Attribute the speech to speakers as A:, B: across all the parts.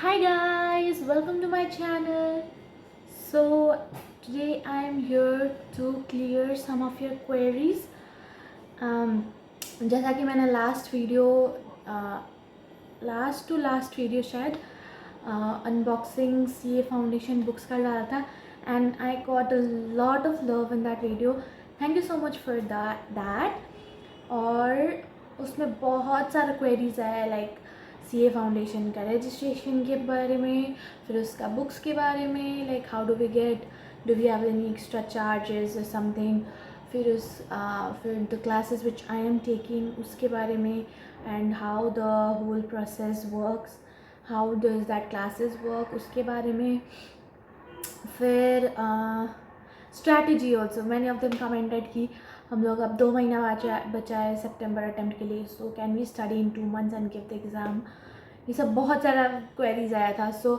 A: Hi guys, welcome to my channel. So today I am here to clear some of your queries. जैसा कि मैंने last video शायद unboxing CA foundation books का डाला था and I got a lot of love in that video. Thank you so much for that. और उसमें बहुत सारा क्वेरीज आया लाइक सीए फाउंडेशन का रजिस्ट्रेशन के बारे में, फिर उसका बुक्स के बारे में, like how do we have any extra charges और समथिंग, फिर the classes which I am taking उसके बारे में and how the whole process works, how does that classes work उसके बारे में. फिर strategy also many of them commented कि हम लोग अब 2 महीना बचा है सितंबर अटेम्प्ट के लिए, so can we study in 2 months and give the exam. ये सब बहुत सारा क्वेरीज आया था. सो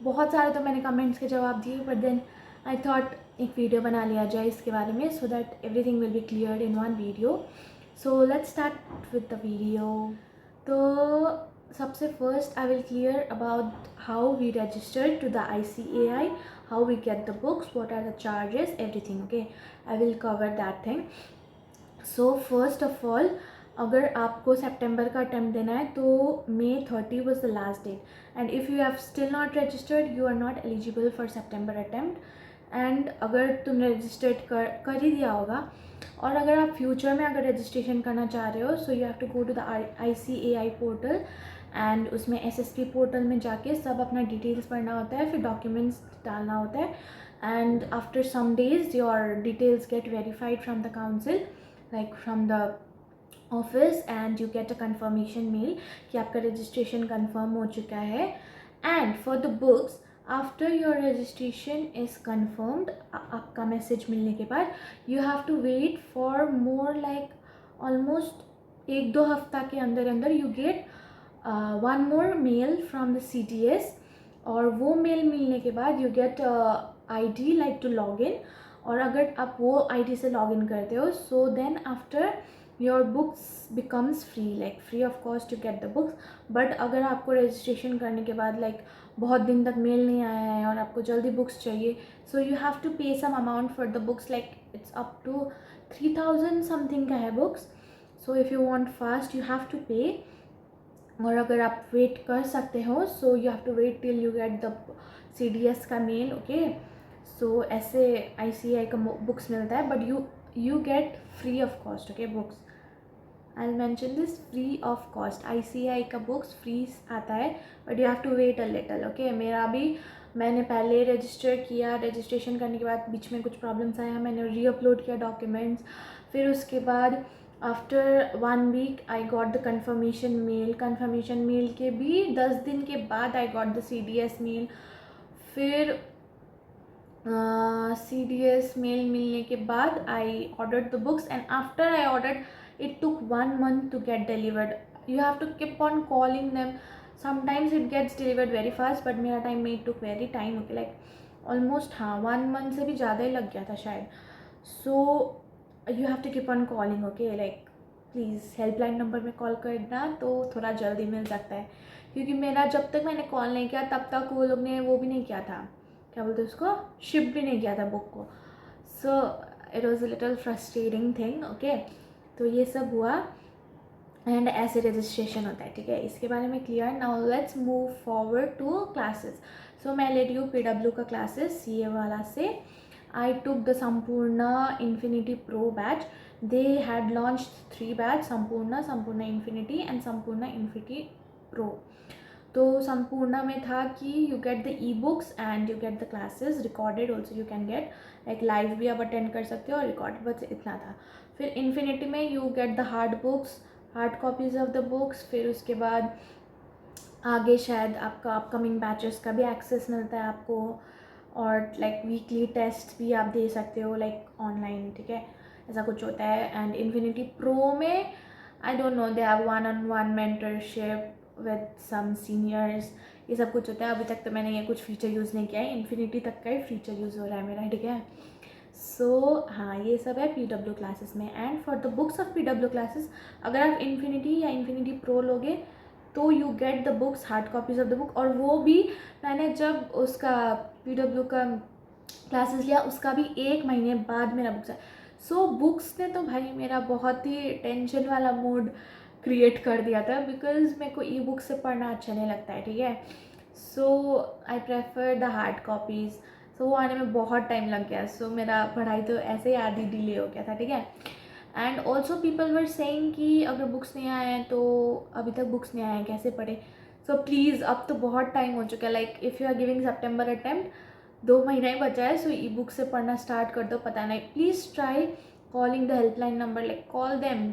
A: बहुत सारे तो मैंने कमेंट्स के जवाब दिए, बट देन आई थॉट एक वीडियो बना लिया जाए इसके बारे में so that everything will be clear in one video. So let's start with the video. तो सबसे first I will clear about how we register to the ICAI, how we get the books, what are the charges, everything. Okay, I will cover that thing. So first of all, अगर आपको सितंबर का attempt देना है तो May 30 was the last date, and if you have still not registered you are not eligible for September attempt. And अगर तुमने registered कर ही दिया होगा और अगर आप फ्यूचर में अगर रजिस्ट्रेशन करना चाह रहे हो, so you have to go to the ICAI portal and उसमें SSP पोर्टल में जाके सब अपना डिटेल्स भरना होता है, फिर डॉक्यूमेंट्स डालना होता है, and after some days your details get verified from the council, like from the office, and you get a confirmation mail कि आपका रजिस्ट्रेशन कन्फर्म हो चुका है. And for the books, after your registration is confirmed, आपका message मिलने के बाद you have to wait for more like almost 1-2 हफ्ता के अंदर अंदर you get one more mail from the CTS, और वो मेल मिलने के बाद you get ID like to log in. और अगर आप वो ID से लॉग इन करते हो, so then after your books becomes free, like free of cost to get the books. But अगर आपको रजिस्ट्रेशन करने के बाद लाइक बहुत दिन तक मेल नहीं आया है और आपको जल्दी बुक्स चाहिए, सो you have to pay some amount for the books, like it's up to 3000 something का है books. So if you want fast you have to pay. और अगर आप वेट कर सकते हो, so you have to wait till you get the CDS का मेल. ओके, सो ऐसे ICAI का बुक्स मिलता है, but you get free of cost. Okay, books I mention this, free of cost. ICAI का बुक्स फ्री आता है, but you have to wait a little. Okay, मैंने पहले रजिस्टर किया, रजिस्ट्रेशन करने के बाद बीच में कुछ प्रॉब्लम्स आया, मैंने रीअपलोड किया डॉक्यूमेंट्स, फिर उसके बाद after 1 week I got the confirmation mail के भी 10 दिन के बाद I got the CDS mail. फिर CDS मेल मिलने के बाद I ordered the books, and after I ordered it took 1 month to get delivered. You have to keep on calling them. Sometimes it gets delivered very fast, but मेरा time में it took very time. Okay, like almost 1 month से भी ज़्यादा ही लग गया था शायद. So you have to keep on calling. Okay, like please helpline number में कॉल करना तो थोड़ा जल्दी मिल सकता है, क्योंकि मेरा जब तक मैंने कॉल नहीं किया तब तक वो लोग ने वो भी नहीं किया था, क्या बोलते उसको, शिप भी नहीं किया था बुक को. So it was a little frustrating thing. Okay, तो ये सब हुआ एंड ऐसे रजिस्ट्रेशन होता है. ठीक है, इसके बारे में clear. Now let's move forward to classes. So मैं ले रही हूँ PW का क्लासेस CA वाला से. I took the Sampoorna infinity pro batch. They had launch 3 batch, Sampoorna infinity and Sampoorna infinity pro. तो संपूर्णा में था कि you get the ebooks and you get the classes recorded also, you can get like live भी आप attend कर सकते हो और रिकॉर्डेड, बस इतना था. फिर इन्फिनिटी में you get the hard copies of the books. फिर उसके बाद आगे शायद आपका अपकमिंग बैचेस का भी एक्सेस मिलता है आपको, और लाइक वीकली टेस्ट भी आप दे सकते हो लाइक ऑनलाइन. ठीक है, ऐसा कुछ होता है. एंड इन्फिनिटी प्रो में I don't know, they have 1-on-1 mentorship with some seniors, ये सब कुछ होता है. अभी तक तो मैंने ये कुछ फीचर यूज़ नहीं किया है, इन्फिनिटी तक का ही फीचर यूज़ हो रहा है मेरा. ठीक है, सो हाँ, ये सब है PW क्लासेस में. And for the books of PW classes, अगर आप इन्फिनिटी या इन्फिनिटी प्रो लोगे तो you get the books, hard copies of the book. और वो भी मैंने जब उसका PW का क्लासेस लिया उसका भी 1 महीने बाद मेरा बुक्स है। सो बुक्स ने तो भाई मेरा बहुत ही टेंशन वाला मूड क्रिएट कर दिया था, बिकॉज मेरे को ई बुक से पढ़ना अच्छा नहीं लगता है, ठीक है। So I prefer the hard copies. So वो आने में बहुत टाइम लग गया, सो मेरा पढ़ाई तो ऐसे ही आधी डिले हो गया था, ठीक है। And also people were saying कि अगर बुक्स नहीं आए हैं तो अभी तक बुक्स नहीं आए हैं कैसे पढ़े। सो प्लीज़, अब तो बहुत टाइम हो चुका है, like if you are giving सितंबर अटेम्प्ट 2 महीना ही बचा है, सो ई बुक से पढ़ना स्टार्ट कर दो। पता नहीं, please try calling the helpline number, like call them,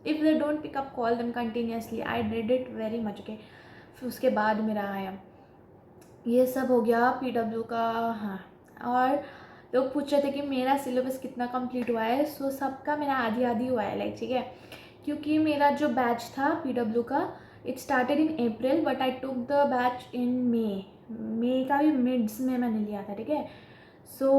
A: if they don't pick up call them continuously. I did it very much, okay. फिर उसके बाद मेरा आया, ये सब हो गया PW का। हाँ, और लोग पूछ रहे थे कि मेरा सिलेबस कितना कंप्लीट हुआ है। सो सबका मेरा आधी आधी हुआ है, लाइक, ठीक है। क्योंकि मेरा जो बैच था PW का, it started in April but I took the batch in May का भी मिड्स में मैंने लिया था, ठीक है। सो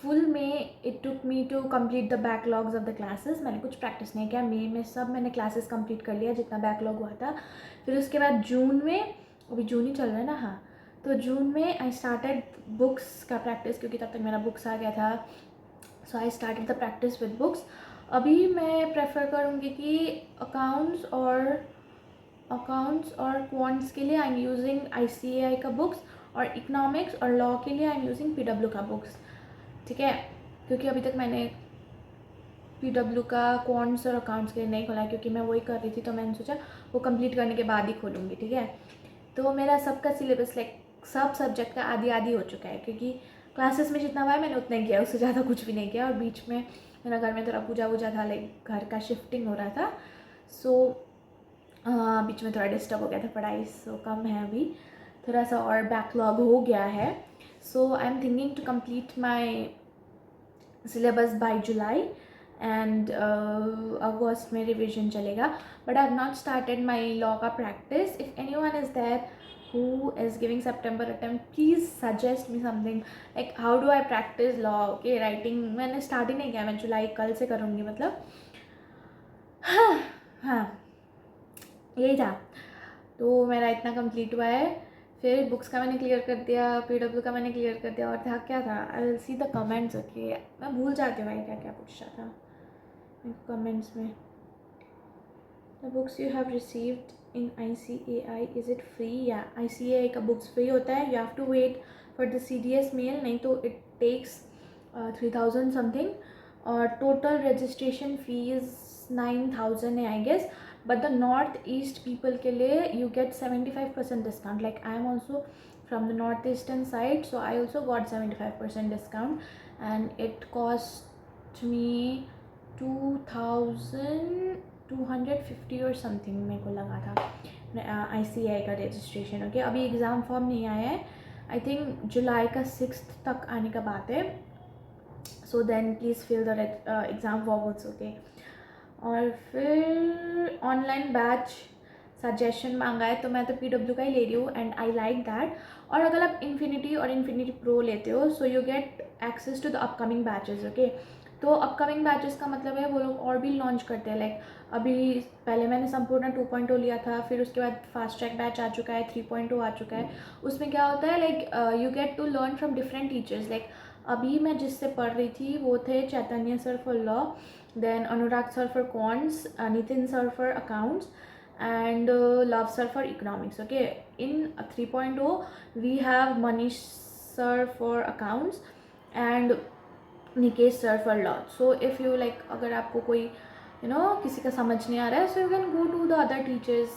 A: फुल में it took me to complete the backlogs of the classes. मैंने कुछ प्रैक्टिस नहीं किया, मे में सब मैंने क्लासेस कंप्लीट कर लिया जितना बैकलॉग हुआ था। फिर उसके बाद जून में, अभी जून ही चल रहा है ना, हाँ, तो जून में आई स्टार्टेड बुक्स का प्रैक्टिस, क्योंकि तब तक मेरा बुक्स आ गया था। So I started the practice with books. अभी मैं प्रेफर करूँगी कि अकाउंट्स और क्वांट्स के लिए आई एम यूजिंग ICAI का बुक्स, और इकोनॉमिक्स और लॉ के लिए आई एम यूजिंग PW का बुक्स, ठीक है। क्योंकि अभी तक मैंने PW का क्वांट्स और अकाउंट्स के लिए नहीं खोला, क्योंकि मैं वही कर रही थी, तो मैंने सोचा वो कंप्लीट करने के बाद ही खोलूँगी, ठीक है। तो मेरा सबका सिलेबस, लाइक सब सब्जेक्ट का आधी आधी हो चुका है, क्योंकि क्लासेस में जितना हुआ है मैंने उतना ही किया, उससे ज़्यादा कुछ भी नहीं किया। और बीच में मेरा घर में थोड़ा पूजा वूजा था, लाइक घर का शिफ्टिंग हो रहा था। सो बीच में थोड़ा डिस्टर्ब हो गया था पढ़ाई, सो कम है अभी, थोड़ा सा और बैकलॉग हो गया है। So I am thinking to complete my syllabus by July, and अगस्त में रिविजन चलेगा। But I have not started my law का practice. If anyone is there who is giving September attempt, please suggest me something, like how do I practice law, okay, writing मैंने start ही नहीं किया, मैं जुलाई कल से करूँगी, मतलब हाँ यही था। तो मेरा इतना कंप्लीट हुआ है। फिर बुक्स का मैंने क्लियर कर दिया, PW का मैंने क्लियर कर दिया, और था क्या था, I will see the comments, okay. मैं भूल जाती हूँ भाई क्या क्या पूछ रहा था कमेंट्स में। The books you have received in ICAI, is it free? या ICAI का बुक्स फ्री होता है, you have to wait for the CDS mail, नहीं तो इट टेक्स 3000 समथिंग, और टोटल रजिस्ट्रेशन फीस 9000 है I guess. But the north east people के लिए you get 75% discount, like I am also from the north eastern side, so I also got 75% discount, and it cost me 2250 और something मेरे को लगा था ICAI का registration, okay. अभी exam form नहीं आया है, आई थिंक जुलाई का 6 तक आने का बात है। So then please fill the exam form also, okay. और फिर ऑनलाइन बैच सजेशन मांगा है, तो मैं तो PW का ही ले रही हूँ, एंड आई लाइक दैट। और अगर आप इन्फिनिटी और इन्फिनिटी प्रो लेते हो, so you get access to the upcoming batches, okay. तो अपकमिंग बैचेस का मतलब है वो लोग और भी लॉन्च करते हैं, लाइक अभी पहले मैंने संपूर्ण 2.0 लिया था, फिर उसके बाद फास्ट ट्रैक बैच आ चुका है, 3.0 आ चुका है। उसमें क्या होता है, like you get to learn from different teachers, like अभी मैं जिससे पढ़ रही थी वो थे Chaitanya sir for law, then Anurag sir for quants, Nitin sir for accounts, and Love sir for economics, okay. In 3.0 we have Manish sir for accounts and Nikesh sir for law. So if you like, अगर आपको कोई किसी का समझ नहीं आ रहा है, so you can go to the other teachers,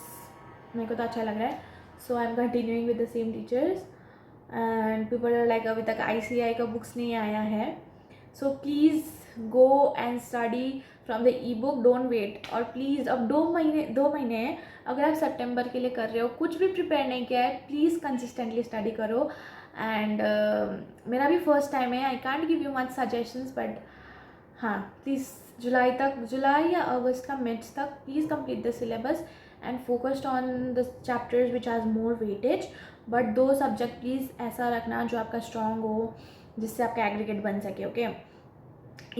A: मेरे को तो अच्छा लग रहा है, so I'm continuing with the same teachers, and people are like अभी तक ICAI का बुक्स नहीं आया है, so please go and study from the e-book, don't wait। और प्लीज़ अब 2 महीने हैं, अगर आप सितंबर के लिए कर रहे हो, कुछ भी प्रिपेयर नहीं किया है, प्लीज़ कंसिस्टेंटली स्टडी करो। एंड मेरा भी फर्स्ट टाइम है, I can't give you much suggestions, but हाँ प्लीज़ जुलाई या अगस्त का मिड्स तक please complete the syllabus and focused on the chapters which has more weightage. But 2 subject please ऐसा रखना जो आपका स्ट्रॉन्ग हो, जिससे आपका एग्रीगेट बन सके, okay.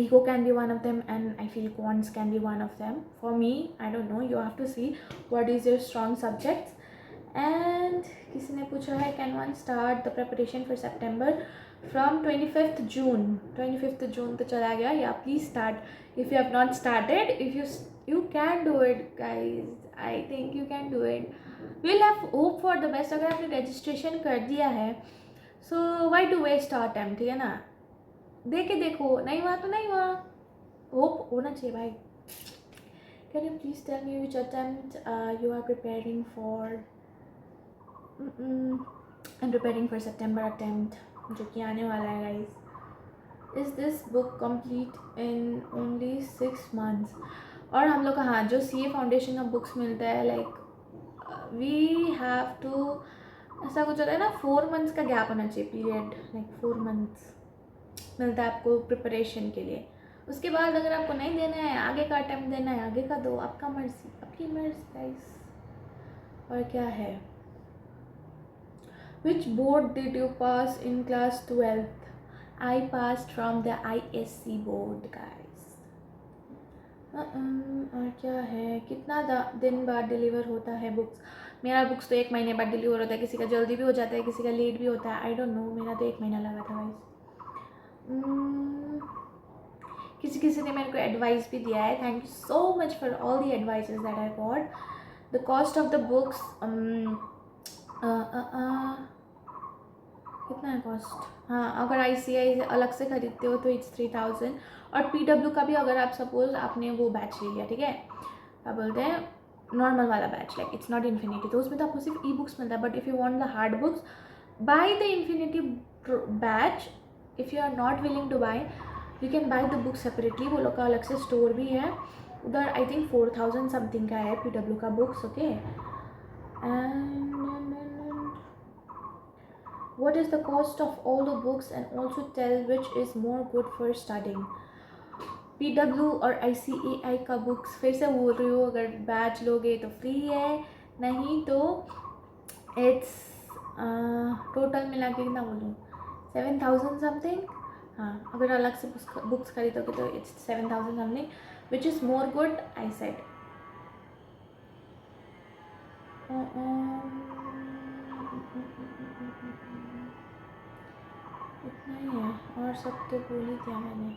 A: ego can be one of them, and I feel quants can be one of them. For me, I don't know, you have to see what is your strong subjects. And किसी ने पूछा है can one start the preparation for September from 25th June. 25th June तो चला गया. Yeah, please start if you have not started. If you can do it guys, I think you can do it. We'll have hope for the best. अगर आपने registration कर दिया है, so why to waste our time, ठीक है ना? दे के देखो, नहीं हुआ तो नहीं हुआ, होप होना चाहिए भाई. Can you please tell me which attempt you are preparing for? I'm preparing for September attempt जो कि आने वाला है guys. Is this book complete in only 6 months? और हम लोग का हाँ जो CA फाउंडेशन का बुक्स मिलता है like we have to ऐसा कुछ होता है ना 4 months का गैप होना चाहिए पीरियड, like 4 months मिलता है आपको प्रिपरेशन के लिए. उसके बाद अगर आपको नहीं देना है, आगे का अटेम्प्ट देना है, आगे का दो, आपका मर्जी, आपकी मर्जी गाइस. और क्या है? Which board did you pass in class 12th? I passed from the ISC board guys. और क्या है? कितना दिन बाद डिलीवर होता है बुक्स? मेरा बुक्स तो 1 महीने बाद डिलीवर होता है. किसी का जल्दी भी हो जाता है, किसी का लेट भी होता है. आई डोंट नो, मेरा तो 1 महीना लगा था गाइस. किसी ने मेरे को एडवाइस भी दिया है. Thank you so much for all the advices that I got. The cost of the books कितना है कॉस्ट? हाँ, अगर ICI अलग से खरीदते हो तो इट्स 3000. और PW का भी अगर आप सपोज आपने वो बैच ले लिया, ठीक है, क्या बोलते हैं, नॉर्मल वाला batch, like it's not infinity, तो उसमें तो आपको सिर्फ ई-बुक्स मिलता है. But if you want the hard books, buy the infinity batch. If you are not willing to buy, you can buy the book separately. वो लोग का अलग से स्टोर भी है उधर. आई थिंक 4000 समथिंग का है PW का books. Okay. And what is the cost of all the books, and also tell which is more good for studying? PW और ICAI का बुक्स फिर से बोल रही हूँ, अगर बैच लोगे तो फ्री है, नहीं तो इट्स टोटल मिला के कितना बोलूँ, 7000 समथिंग. हाँ, अगर अलग से बुक्स खरीदोगे तो it's 7000 something. Which is more good? I said इतना ही है, और सब तो बोल ही दिया मैंने.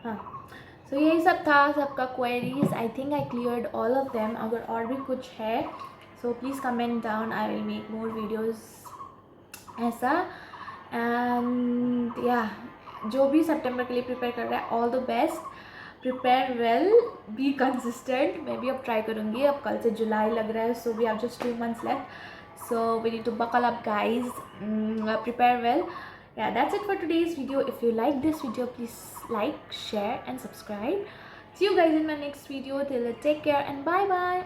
A: हाँ, सो यही सब था, सबका queries. I think I cleared all of them. अगर और भी कुछ है so please comment down, I will make more videos ऐसा. एंड या जो भी सितंबर के लिए प्रिपेयर कर रहा है, all the best, prepare well, be consistent. मैं भी अब ट्राई करूँगी. अब कल से जुलाई लग रहा है, so we have just 2 months left, so we need to buckle up guys. Prepare well. Yeah, that's it for today's video. If you like this video, please like, share and subscribe. See you guys in my next video. Till then, take care and bye bye.